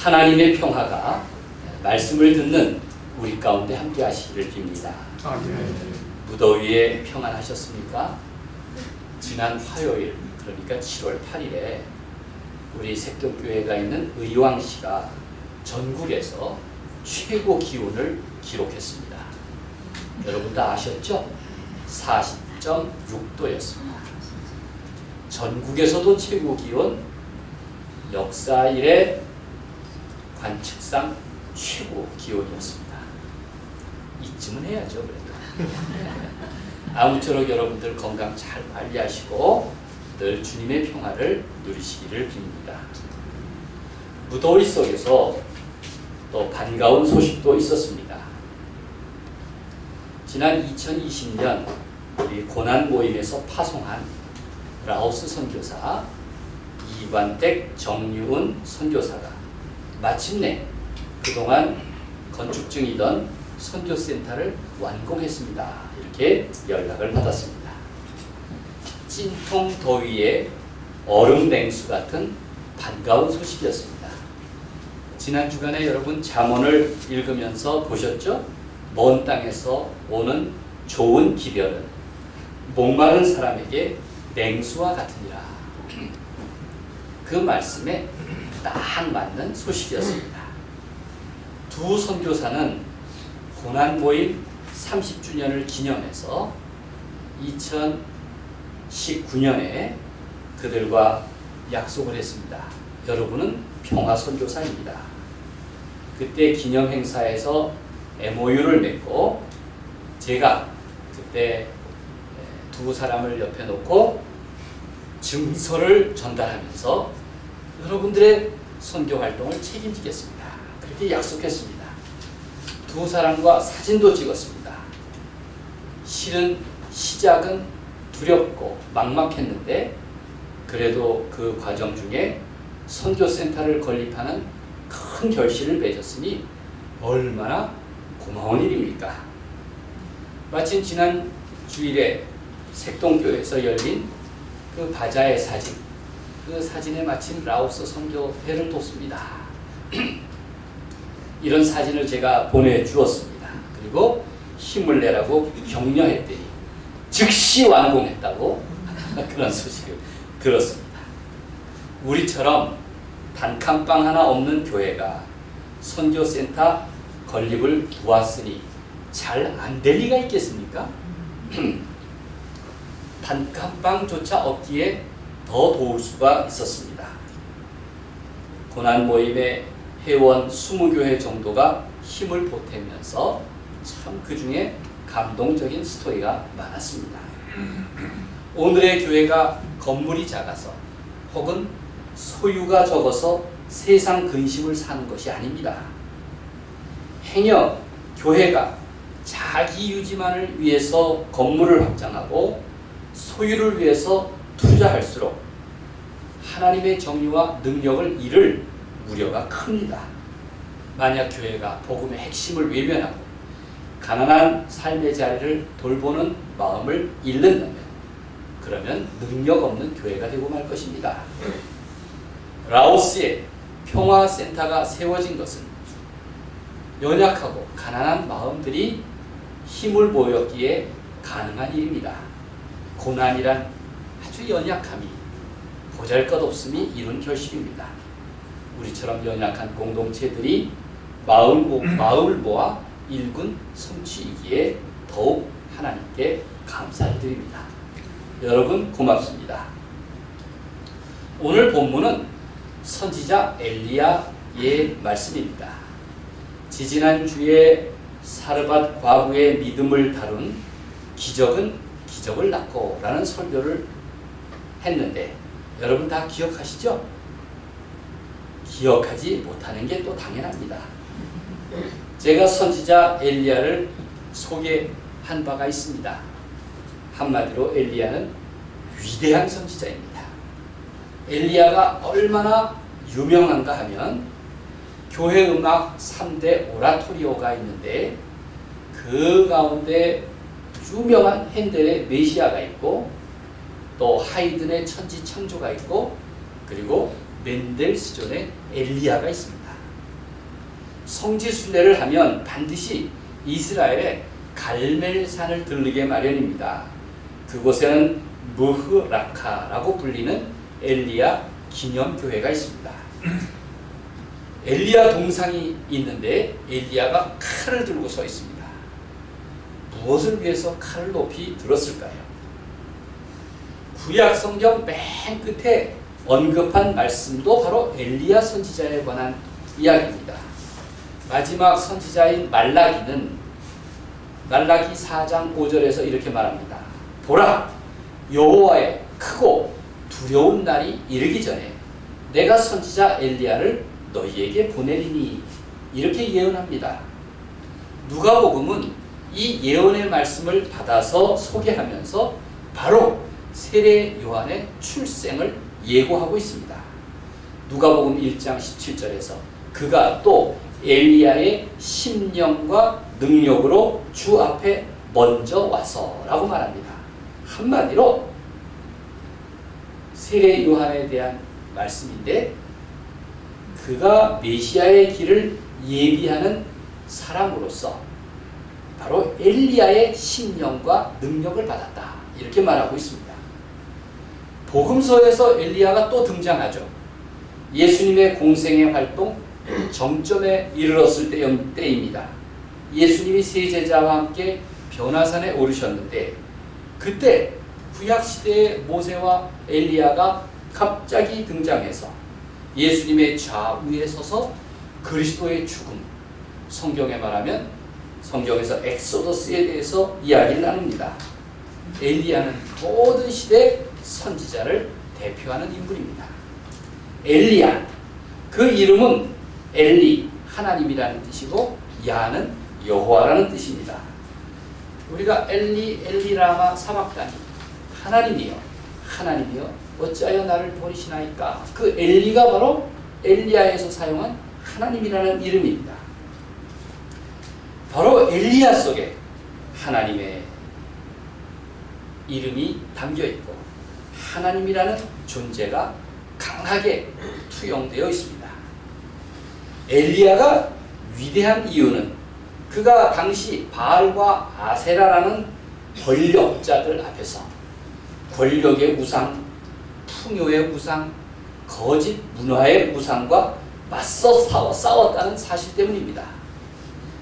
하나님의 평화가 말씀을 듣는 우리 가운데 함께 하시기를 빕니다. 무더위에 평안하셨습니까? 지난 화요일, 그러니까 7월 8일에 우리 색동교회가 있는 의왕시가 전국에서 최고 기온을 기록했습니다. 여러분 다 아셨죠? 40.6도였습니다. 전국에서도 최고 기온, 역사 이래 관측상 최고 기온이었습니다. 이쯤은 해야죠, 그래도. 아무쪼록 여러분들 건강 잘 관리하시고 늘 주님의 평화를 누리시기를 빕니다. 무더위 속에서 또 반가운 소식도 있었습니다. 지난 2020년 우리 고난 모임에서 파송한 라오스 선교사 이관택 정유은 선교사가 마침내 그동안 건축 중이던 선교센터를 완공했습니다. 이렇게 연락을 받았습니다. 찐통 더위에 얼음 냉수 같은 반가운 소식이었습니다. 지난 주간에 여러분 잠언을 읽으면서 보셨죠? 먼 땅에서 오는 좋은 기별은 목마른 사람에게 냉수와 같으니라. 그 말씀에 딱 맞는 소식이었습니다. 두 선교사는 고난 모임 30주년을 기념해서 2019년에 그들과 약속을 했습니다. 여러분은 평화 선교사입니다. 그때 기념 행사에서 MOU를 맺고 제가 그때 두 사람을 옆에 놓고 증서를 전달하면서 여러분들의 선교 활동을 책임지겠습니다. 그렇게 약속했습니다. 두 사람과 사진도 찍었습니다. 실은 시작은 두렵고 막막했는데 그래도 그 과정 중에 선교센터를 건립하는 큰 결실을 맺었으니 얼마나 고마운 일입니까? 마침 지난 주일에 색동교회에서 열린 그 바자의 사진, 그 사진에 마침 라오스 선교회를 돕습니다. 이런 사진을 제가 보내주었습니다. 그리고 힘을 내라고 격려했더니 즉시 완공했다고 그런 소식을 들었습니다. 우리처럼 단칸방 하나 없는 교회가 선교센터 건립을 도왔으니 잘 안 될 리가 있겠습니까? 단칸방조차 없기에 더 도울 수가 있었습니다. 고난 모임의 회원 20교회 정도가 힘을 보태면서 참 그 중에 감동적인 스토리가 많았습니다. 오늘의 교회가 건물이 작아서 혹은 소유가 적어서 세상 근심을 사는 것이 아닙니다. 행여 교회가 자기 유지만을 위해서 건물을 확장하고 소유를 위해서 투자할수록 하나님의 정의와 능력을 잃을 우려가 큽니다. 만약 교회가 복음의 핵심을 외면하고 가난한 삶의 자리를 돌보는 마음을 잃는다면 그러면 능력 없는 교회가 되고 말 것입니다. 라오스에 평화센터가 세워진 것은 연약하고 가난한 마음들이 힘을 보였기에 가능한 일입니다. 고난이란 아주 연약함이 보잘것없음이 이룬 결실입니다. 우리처럼 연약한 공동체들이 마음을 모아 일군 성취이기에 더욱 하나님께 감사를 드립니다. 여러분 고맙습니다. 오늘 본문은 선지자 엘리야의 말씀입니다. 지지난 주에 사르밧 과부의 믿음을 다룬 기적은 기적을 낳고 라는 설교를 했는데 여러분 다 기억하시죠? 기억하지 못하는 게 또 당연합니다. 제가 선지자 엘리야를 소개한 바가 있습니다. 한마디로 엘리야는 위대한 선지자입니다. 엘리야가 얼마나 유명한가 하면 교회 음악 3대 오라토리오가 있는데 그 가운데 유명한 핸델의 메시아가 있고 또 하이든의 천지창조가 있고 그리고 멘델스존의 엘리야가 있습니다. 성지 순례를 하면 반드시 이스라엘의 갈멜산을 들르게 마련입니다. 그곳에는 무흐라카라고 불리는 엘리야 기념교회가 있습니다. 엘리야 동상이 있는데 엘리야가 칼을 들고 서 있습니다. 무엇을 위해서 칼을 높이 들었을까요? 구약 성경 맨 끝에 언급한 말씀도 바로 엘리야 선지자에 관한 이야기입니다. 마지막 선지자인 말라기는 말라기 4장 5절에서 이렇게 말합니다. 보라, 여호와의 크고 두려운 날이 이르기 전에 내가 선지자 엘리야를 너희에게 보내리니, 이렇게 예언합니다. 누가복음은 이 예언의 말씀을 받아서 소개하면서 바로 세례 요한의 출생을 예고하고 있습니다. 누가복음 1장 17절에서 그가 또 엘리야의 심령과 능력으로 주 앞에 먼저 와서 라고 말합니다. 한마디로 세례 요한에 대한 말씀인데, 그가 메시아의 길을 예비하는 사람으로서 바로 엘리야의 심령과 능력을 받았다, 이렇게 말하고 있습니다. 복음서에서 엘리야가 또 등장하죠. 예수님의 공생의 활동 정점에 이르렀을 때입니다. 예수님이 세 제자와 함께 변화산에 오르셨는데, 그때 구약시대의 모세와 엘리야가 갑자기 등장해서 예수님의 좌우에 서서 그리스도의 죽음, 성경에 말하면 성경에서 엑소더스에 대해서 이야기를 나눕니다. 엘리야는 모든 시대 선지자를 대표하는 인물입니다. 엘리야, 그 이름은 엘리, 하나님이라는 뜻이고 야는 여호와라는 뜻입니다. 우리가 엘리 라마 사박다니, 하나님이여 하나님이여 어찌하여 나를 버리시나이까, 그 엘리가 바로 엘리야에서 사용한 하나님이라는 이름입니다. 바로 엘리야 속에 하나님의 이름이 담겨있고 하나님이라는 존재가 강하게 투영되어 있습니다. 엘리야가 위대한 이유는 그가 당시 바알과 아세라라는 권력자들 앞에서 권력의 우상, 풍요의 우상, 거짓 문화의 우상과 맞서 싸웠다는 사실 때문입니다.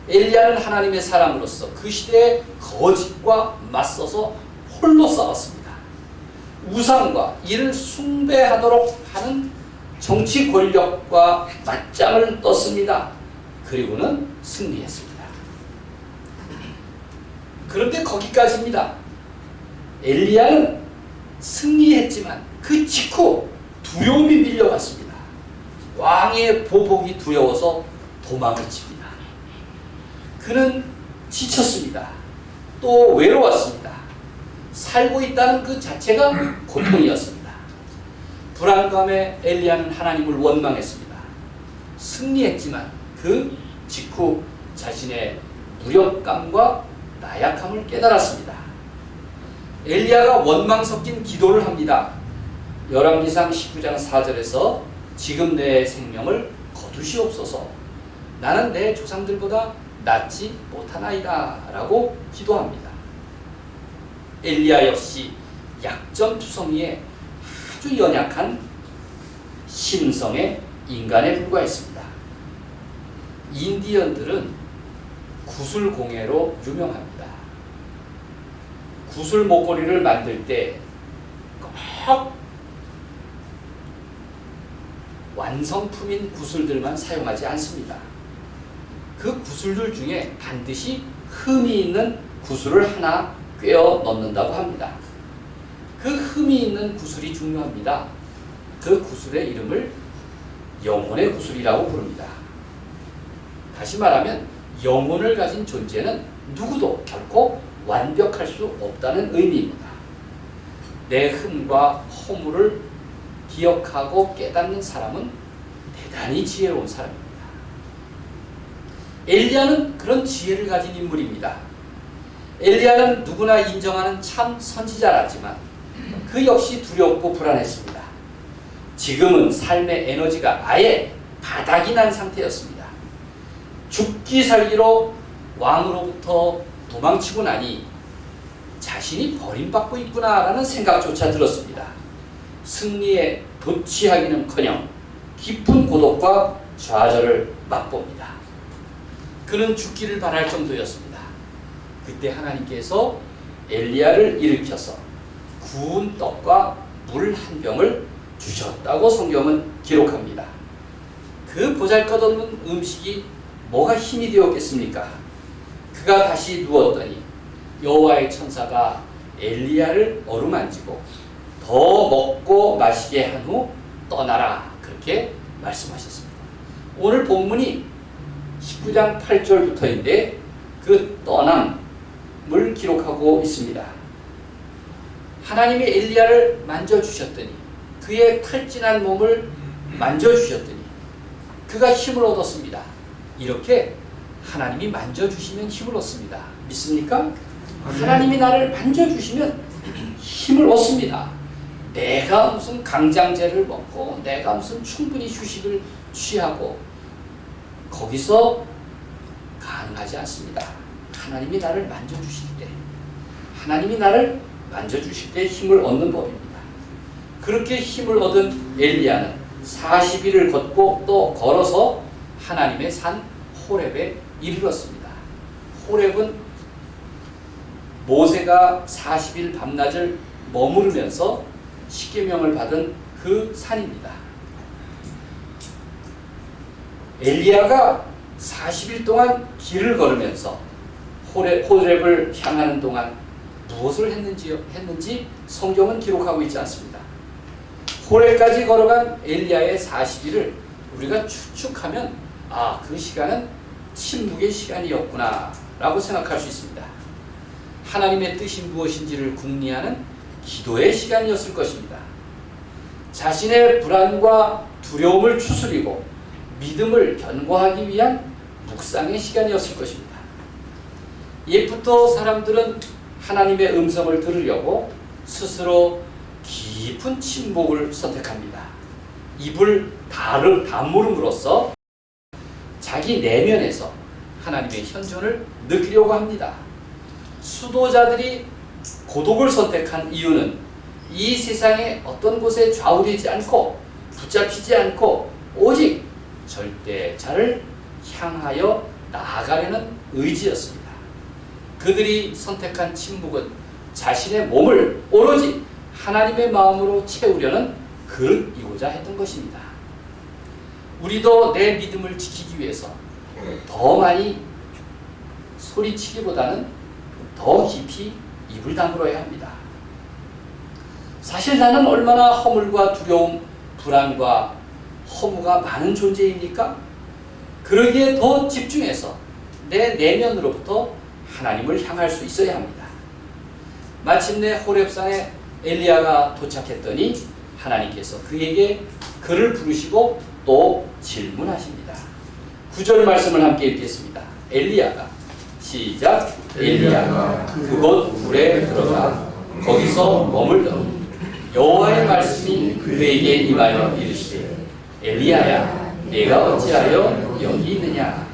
엘리야는 하나님의 사람으로서 그 시대의 거짓과 맞서서 홀로 싸웠습니다. 우상과 이를 숭배하도록 하는 정치 권력과 맞짱을 떴습니다. 그리고는 승리했습니다. 그런데 거기까지입니다. 엘리야는 승리했지만 그 직후 두려움이 밀려왔습니다. 왕의 보복이 두려워서 도망을 칩니다. 그는 지쳤습니다. 또 외로웠습니다. 살고 있다는 그 자체가 고통이었습니다. 불안감에 엘리야는 하나님을 원망했습니다. 승리했지만 그 직후 자신의 무력감과 나약함을 깨달았습니다. 엘리야가 원망 섞인 기도를 합니다. 열왕기상 19장 4절에서 지금 내 생명을 거두시옵소서, 나는 내 조상들보다 낫지 못하나이다 라고 기도합니다. 엘리야 역시 약점투성이에 아주 연약한 심성의 인간에 불과했습니다. 인디언들은 구슬공예로 유명합니다. 구슬 목걸이를 만들 때 꼭 완성품인 구슬들만 사용하지 않습니다. 그 구슬들 중에 반드시 흠이 있는 구슬을 하나 꿰어 넣는다고 합니다. 그 흠이 있는 구슬이 중요합니다. 그 구슬의 이름을 영혼의 구슬이라고 부릅니다. 다시 말하면 영혼을 가진 존재는 누구도 결코 완벽할 수 없다는 의미입니다. 내 흠과 허물을 기억하고 깨닫는 사람은 대단히 지혜로운 사람입니다. 엘리야는 그런 지혜를 가진 인물입니다. 엘리야는 누구나 인정하는 참 선지자라지만 그 역시 두렵고 불안했습니다. 지금은 삶의 에너지가 아예 바닥이 난 상태였습니다. 죽기 살기로 왕으로부터 도망치고 나니 자신이 버림받고 있구나라는 생각조차 들었습니다. 승리에 도취하기는커녕 깊은 고독과 좌절을 맛봅니다. 그는 죽기를 바랄 정도였습니다. 그때 하나님께서 엘리야를 일으켜서 구운 떡과 물 한 병을 주셨다고 성경은 기록합니다. 그 보잘것없는 음식이 뭐가 힘이 되었겠습니까? 그가 다시 누웠더니 여호와의 천사가 엘리야를 어루만지고 더 먹고 마시게 한 후 떠나라, 그렇게 말씀하셨습니다. 오늘 본문이 19장 8절부터인데 그 떠남을 기록하고 있습니다. 하나님이 엘리야를 만져주셨더니, 그의 탈진한 몸을 만져주셨더니 그가 힘을 얻었습니다. 이렇게 하나님이 만져주시면 힘을 얻습니다. 믿습니까? 하나님이 나를 만져주시면 힘을 얻습니다. 내가 무슨 강장제를 먹고 내가 무슨 충분히 휴식을 취하고 거기서 가능하지 않습니다. 하나님이 나를 만져주실 때, 하나님이 나를 만져주실 때 힘을 얻는 법입니다. 그렇게 힘을 얻은 엘리야는 40일을 걷고 또 걸어서 하나님의 산 호렙에 이르렀습니다. 호렙은 모세가 40일 밤낮을 머무르면서 십계명을 받은 그 산입니다. 엘리야가 40일 동안 길을 걸으면서 호렙을 향하는 동안 무엇을 했는지 성경은 기록하고 있지 않습니다. 호렙까지 걸어간 엘리야의 40일을 우리가 추측하면 그 시간은 침묵의 시간이었구나 라고 생각할 수 있습니다. 하나님의 뜻이 무엇인지를 궁리하는 기도의 시간이었을 것입니다. 자신의 불안과 두려움을 추스리고 믿음을 견고하기 위한 묵상의 시간이었을 것입니다. 옛부터 사람들은 하나님의 음성을 들으려고 스스로 깊은 침묵을 선택합니다. 입을 다물음으로써 자기 내면에서 하나님의 현존을 느끼려고 합니다. 수도자들이 고독을 선택한 이유는 이 세상의 어떤 곳에 좌우되지 않고 붙잡히지 않고 오직 절대자를 향하여 나아가려는 의지였습니다. 그들이 선택한 침묵은 자신의 몸을 오로지 하나님의 마음으로 채우려는 그릇이고자 했던 것입니다. 우리도 내 믿음을 지키기 위해서 더 많이 소리치기보다는 더 깊이 입을 다물어야 합니다. 사실 나는 얼마나 허물과 두려움, 불안과 허무가 많은 존재입니까? 그러기에 더 집중해서 내 내면으로부터 하나님을 향할 수 있어야 합니다. 마침내 호렙산에 엘리야가 도착했더니 하나님께서 그에게 그를 부르시고 또 질문하십니다. 9절 말씀을 함께 읽겠습니다. 엘리야가 시작. 엘리야가 그곳 물에 들어가 거기서 머물더니 여호와의 말씀이 그에게 임하여 이르시되 엘리야야 내가 어찌하여 여기 있느냐.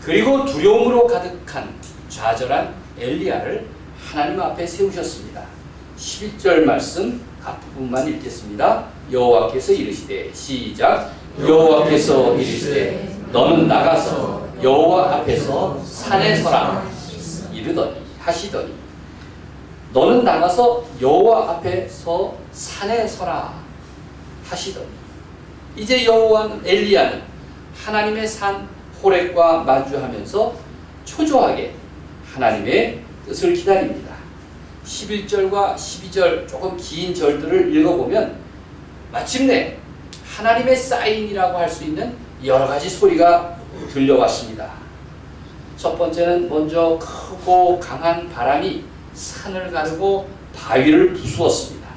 그리고 두려움으로 가득한 좌절한 엘리야를 하나님 앞에 세우셨습니다. 11절 말씀 앞부분만 읽겠습니다. 여호와께서 이르시되 시작. 여호와께서 이르시되 너는 나가서 여호와 앞에서 산에 서라 이르더니 하시더니 너는 나가서 여호와 앞에서 산에 서라 하시더니 이제 엘리야는 하나님의 산 호렙과 마주하면서 초조하게 하나님의 뜻을 기다립니다. 11절과 12절 조금 긴 절들을 읽어보면 마침내 하나님의 사인이라고 할 수 있는 여러 가지 소리가 들려왔습니다. 첫 번째는 먼저 크고 강한 바람이 산을 가르고 바위를 부수었습니다.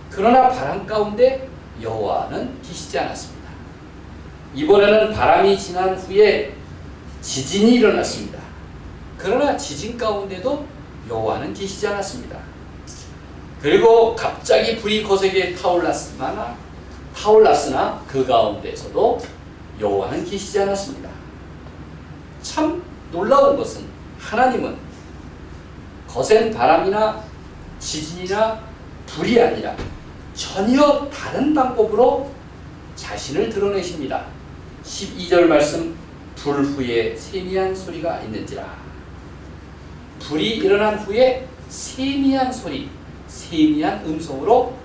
그러나 바람 가운데 여호와는 계시지 않았습니다. 이번에는 바람이 지난 후에 지진이 일어났습니다. 그러나 지진 가운데도 여호와는 계시지 않았습니다. 그리고 갑자기 불이 거세게 타올랐으나 그 가운데서도 여호와는 계시지 않았습니다. 참 놀라운 것은 하나님은 거센 바람이나 지진이나 불이 아니라 전혀 다른 방법으로 자신을 드러내십니다. 12절 말씀, 불 후에 세미한 소리가 있는지라. 불이 일어난 후에 세미한 소리, 세미한 음성으로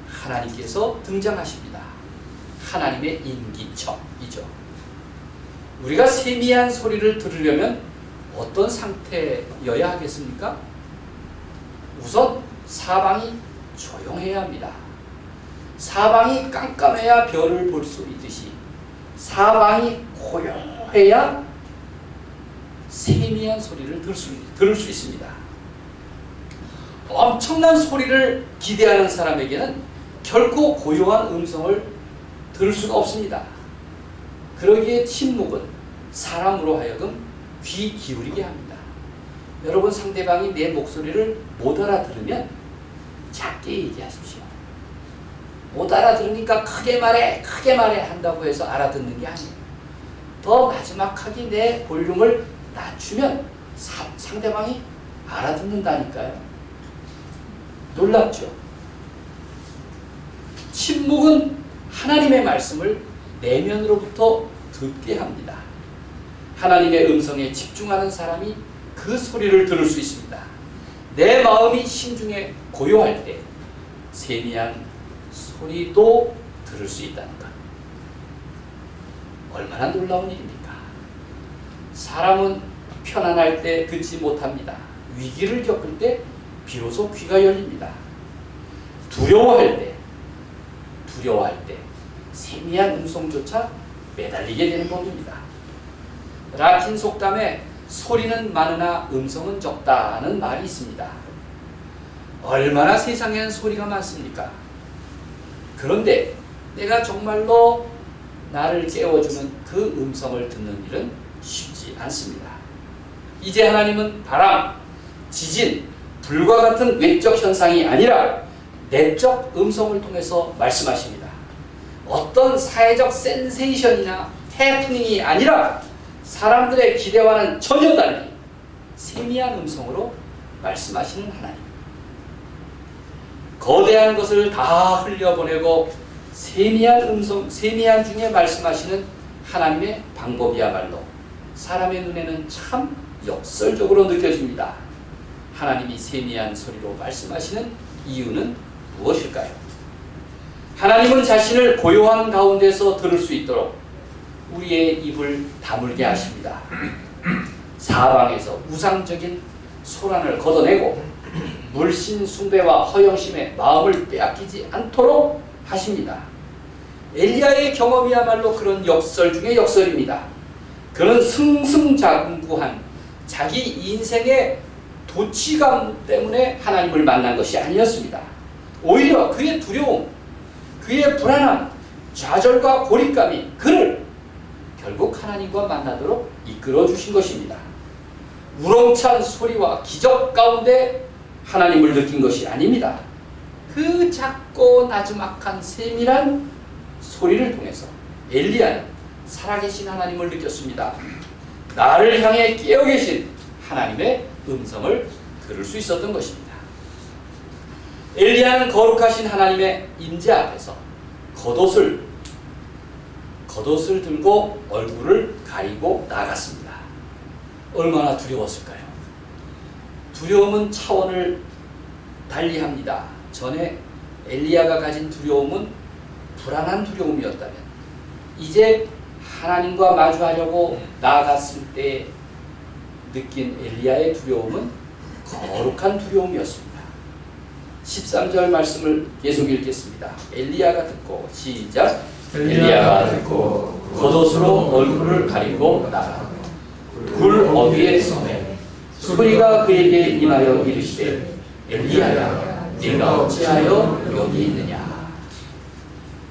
하나님께서 등장하십니다. 하나님의 인기척이죠. 우리가 세미한 소리를 들으려면 어떤 상태여야 하겠습니까? 우선 사방이 조용해야 합니다. 사방이 깜깜해야 별을 볼 수 있듯이 사방이 고요해야 세미한 소리를 들을 수 있습니다. 엄청난 소리를 기대하는 사람에게는 결코 고요한 음성을 들을 수가 없습니다. 그러기에 침묵은 사람으로 하여금 귀 기울이게 합니다. 여러분, 상대방이 내 목소리를 못 알아들으면 작게 얘기하십시오. 못 알아들으니까 크게 말해 한다고 해서 알아듣는 게 아니에요. 더 나지막하게 내 볼륨을 낮추면 상대방이 알아듣는다니까요. 놀랍죠? 침묵은 하나님의 말씀을 내면으로부터 듣게 합니다. 하나님의 음성에 집중하는 사람이 그 소리를 들을 수 있습니다. 내 마음이 심중에 고요할 때 세미한 소리도 들을 수 있다는 것. 얼마나 놀라운 일입니까? 사람은 편안할 때 듣지 못합니다. 위기를 겪을 때 비로소 귀가 열립니다. 두려워할 때 세미한 음성조차 매달리게 되는 법입니다. 라틴 속담에 소리는 많으나 음성은 적다는 말이 있습니다. 얼마나 세상에는 소리가 많습니까? 그런데 내가 정말로 나를 깨워주는 그 음성을 듣는 일은 쉽지 않습니다. 이제 하나님은 바람, 지진, 불과 같은 외적 현상이 아니라 내적 음성을 통해서 말씀하십니다. 어떤 사회적 센세이션이나 해프닝이 아니라 사람들의 기대와는 전혀 달리 세미한 음성으로 말씀하시는 하나님. 거대한 것을 다 흘려보내고 세미한 중에 말씀하시는 하나님의 방법이야말로 사람의 눈에는 참 역설적으로 느껴집니다. 하나님이 세미한 소리로 말씀하시는 이유는 무엇일까요? 하나님은 자신을 고요한 가운데서 들을 수 있도록 우리의 입을 다물게 하십니다. 사방에서 우상적인 소란을 걷어내고 물신 숭배와 허영심에 마음을 빼앗기지 않도록 하십니다. 엘리야의 경험이야말로 그런 역설 중의 역설입니다. 그는 승승장구한 자기 인생의 도취감 때문에 하나님을 만난 것이 아니었습니다. 오히려 그의 두려움, 그의 불안함, 좌절과 고립감이 그를 결국 하나님과 만나도록 이끌어 주신 것입니다. 우렁찬 소리와 기적 가운데 하나님을 느낀 것이 아닙니다. 그 작고 나지막한 세밀한 소리를 통해서 엘리야는 살아계신 하나님을 느꼈습니다. 나를 향해 깨어 계신 하나님의 음성을 들을 수 있었던 것입니다. 엘리야는 거룩하신 하나님의 임재 앞에서 겉옷을 들고 얼굴을 가리고 나갔습니다. 얼마나 두려웠을까요? 두려움은 차원을 달리합니다. 전에 엘리야가 가진 두려움은 불안한 두려움이었다면 이제 하나님과 마주하려고 나아갔을 때 느낀 엘리야의 두려움은 거룩한 두려움이었습니다. 13절 말씀을 계속 읽겠습니다. 엘리야가 듣고 시작. 엘리야가 듣고 겉옷으로 얼굴을 가리고 나가고 굴 어귀에 서매 소리가 그에게 임하여 이르시되 엘리야야 네가 어찌하여 여기 있느냐.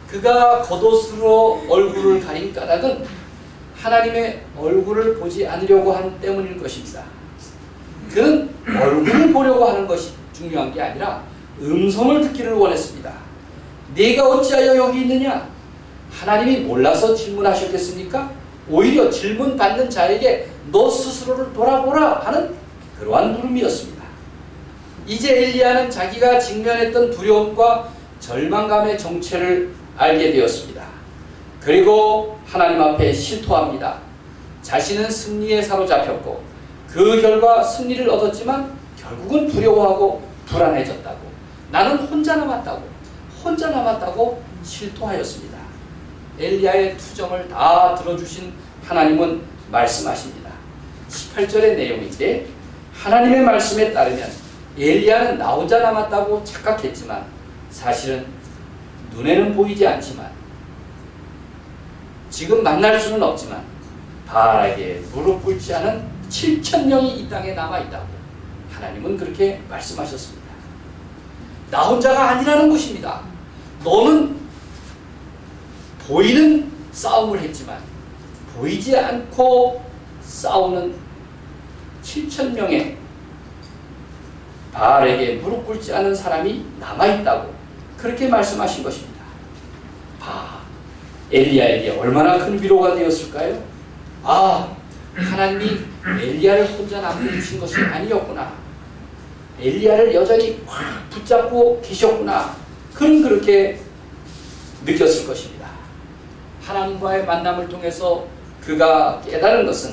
그가 겉옷으로 얼굴을 가린 까닭은 하나님의 얼굴을 보지 않으려고 한 때문일 것입니다. 그는 얼굴을 보려고 하는 것이 중요한 게 아니라 음성을 듣기를 원했습니다. 네가 어찌하여 여기 있느냐? 하나님이 몰라서 질문하셨겠습니까? 오히려 질문받는 자에게 너 스스로를 돌아보라 하는 그러한 물음이었습니다. 이제 엘리야는 자기가 직면했던 두려움과 절망감의 정체를 알게 되었습니다. 그리고 하나님 앞에 실토합니다. 자신은 승리에 사로잡혔고 그 결과 승리를 얻었지만 결국은 두려워하고 불안해졌다고, 나는 혼자 남았다고 실토하였습니다. 엘리야의 투정을 다 들어주신 하나님은 말씀하십니다. 18절의 내용인데, 하나님의 말씀에 따르면 엘리야는 나 혼자 남았다고 착각했지만 사실은 눈에는 보이지 않지만, 지금 만날 수는 없지만 바알에게 무릎 꿇지 않은 7,000명이 이 땅에 남아있다고 하나님은 그렇게 말씀하셨습니다. 나 혼자가 아니라는 것입니다. 너는 보이는 싸움을 했지만 보이지 않고 싸우는 7,000명의 바알에게 무릎 꿇지 않은 사람이 남아있다고 그렇게 말씀하신 것입니다. 엘리야에게 얼마나 큰 위로가 되었을까요? 하나님이 엘리야를 혼자 남겨주신 것이 아니었구나. 엘리야를 여전히 확 붙잡고 계셨구나. 그렇게 느꼈을 것입니다. 하나님과의 만남을 통해서 그가 깨달은 것은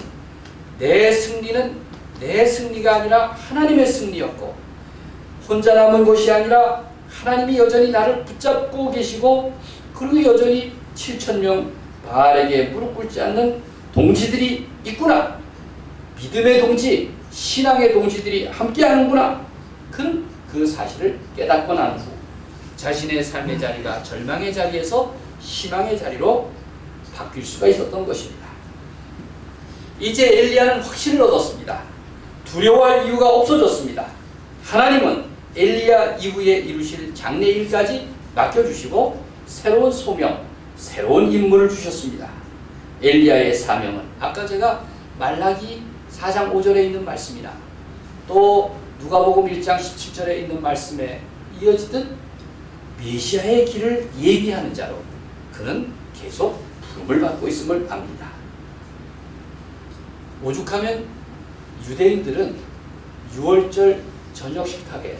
내 승리가 아니라 하나님의 승리였고, 혼자 남은 것이 아니라 하나님이 여전히 나를 붙잡고 계시고, 그리고 여전히 7,000명 바알에게 무릎 꿇지 않는 동지들이 있구나. 믿음의 동지, 신앙의 동지들이 함께하는구나. 그는 그 사실을 깨닫고 난 후 자신의 삶의 자리가 절망의 자리에서 희망의 자리로 바뀔 수가 있었던 것입니다. 이제 엘리야는 확신을 얻었습니다. 두려워할 이유가 없어졌습니다. 하나님은 엘리야 이후에 이루실 장래일까지 맡겨주시고 새로운 소명, 새로운 임무를 주셨습니다. 엘리야의 사명은 아까 제가 말라기 4장 5절에 있는 말씀이나 또 누가복음 1장 17절에 있는 말씀에 이어지듯 메시아의 길을 예비하는 자로 그는 계속 부름을 받고 있음을 압니다. 오죽하면 유대인들은 6월절 저녁 식탁에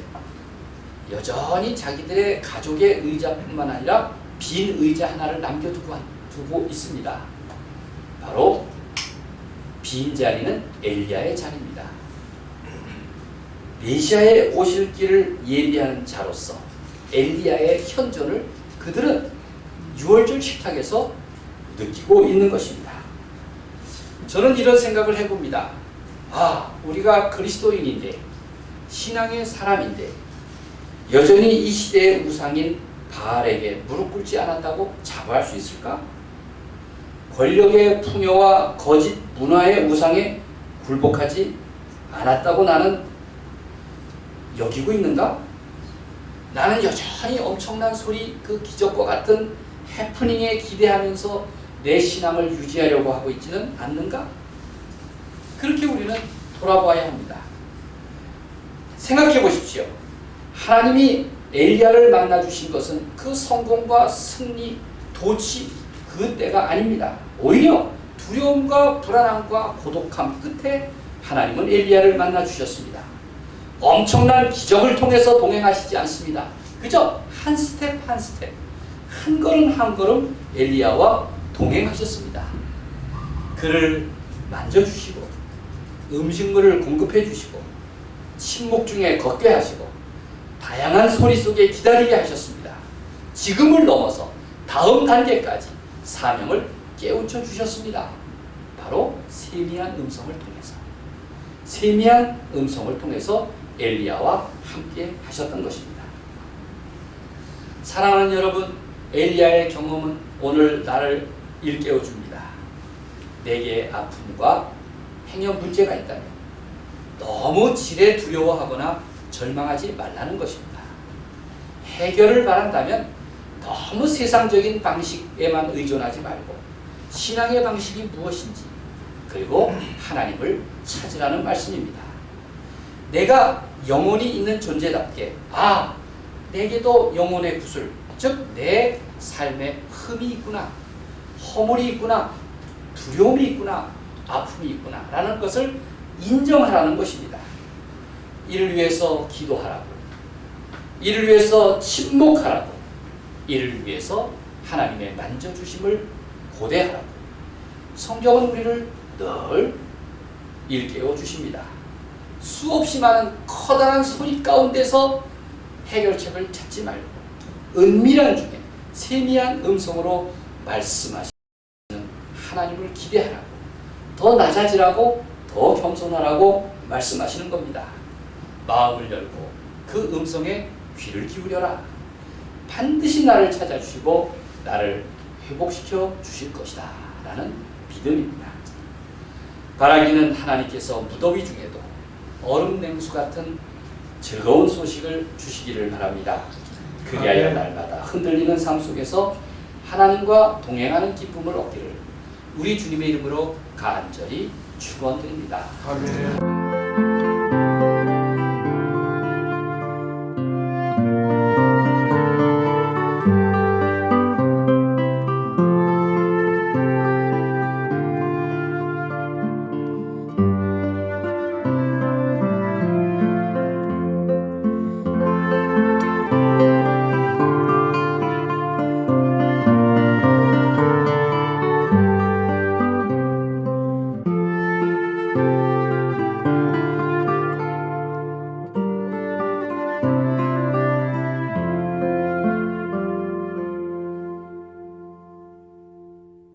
여전히 자기들의 가족의 의자뿐만 아니라 빈 의자 하나를 남겨두고 있습니다. 바로 빈 자리는 엘리야의 자리입니다. 메시아의 오실 길을 예비하는 자로서 엘리야의 현존을 그들은 6월절 식탁에서 느끼고 있는 것입니다. 저는 이런 생각을 해봅니다. 우리가 그리스도인인데, 신앙의 사람인데 여전히 이 시대의 우상인 바알에게 무릎 꿇지 않았다고 자부할 수 있을까? 권력의 풍요와 거짓 문화의 우상에 굴복하지 않았다고 나는 여기고 있는가? 나는 여전히 엄청난 소리, 그 기적과 같은 해프닝에 기대하면서 내 신앙을 유지하려고 하고 있지는 않는가? 그렇게 우리는 돌아봐야 합니다. 생각해 보십시오. 하나님이 엘리야를 만나주신 것은 그 성공과 승리, 도취 그 때가 아닙니다. 오히려 두려움과 불안함과 고독함 끝에 하나님은 엘리야를 만나주셨습니다. 엄청난 기적을 통해서 동행하시지 않습니다. 그저 한 스텝 한 스텝, 한 걸음 한 걸음 엘리야와 동행하셨습니다. 그를 만져주시고 음식물을 공급해 주시고 침묵 중에 걷게 하시고 다양한 소리 속에 기다리게 하셨습니다. 지금을 넘어서 다음 단계까지 사명을 깨우쳐 주셨습니다. 바로 세미한 음성을 통해서 엘리야와 함께 하셨던 것입니다. 사랑하는 여러분, 엘리야의 경험은 오늘 나를 일깨워 줍니다. 내게 아픔과 행여 문제가 있다면 너무 지레 두려워하거나 절망하지 말라는 것입니다. 해결을 바란다면 너무 세상적인 방식에만 의존하지 말고 신앙의 방식이 무엇인지, 그리고 하나님을 찾으라는 말씀입니다. 내가 영혼이 있는 존재답게 내게도 영혼의 구슬, 즉 내 삶에 흠이 있구나, 허물이 있구나, 두려움이 있구나, 아픔이 있구나 라는 것을 인정하라는 것입니다. 이를 위해서 기도하라고, 이를 위해서 침묵하라고, 이를 위해서 하나님의 만져주심을 고대하라고 성경은 우리를 늘 일깨워 주십니다. 수없이 많은 커다란 소리 가운데서 해결책을 찾지 말고 은밀한 중에 세미한 음성으로 말씀하시는 하나님을 기대하라고, 더 낮아지라고, 더 겸손하라고 말씀하시는 겁니다. 마음을 열고 그 음성에 귀를 기울여라. 반드시 나를 찾아주시고 나를 회복시켜 주실 것이다 라는 믿음입니다. 바라기는 하나님께서 무더위 중에도 얼음 냉수 같은 즐거운 소식을 주시기를 바랍니다. 그리하여 날마다 흔들리는 삶 속에서 하나님과 동행하는 기쁨을 얻기를 우리 주님의 이름으로 간절히 축원드립니다. 아멘.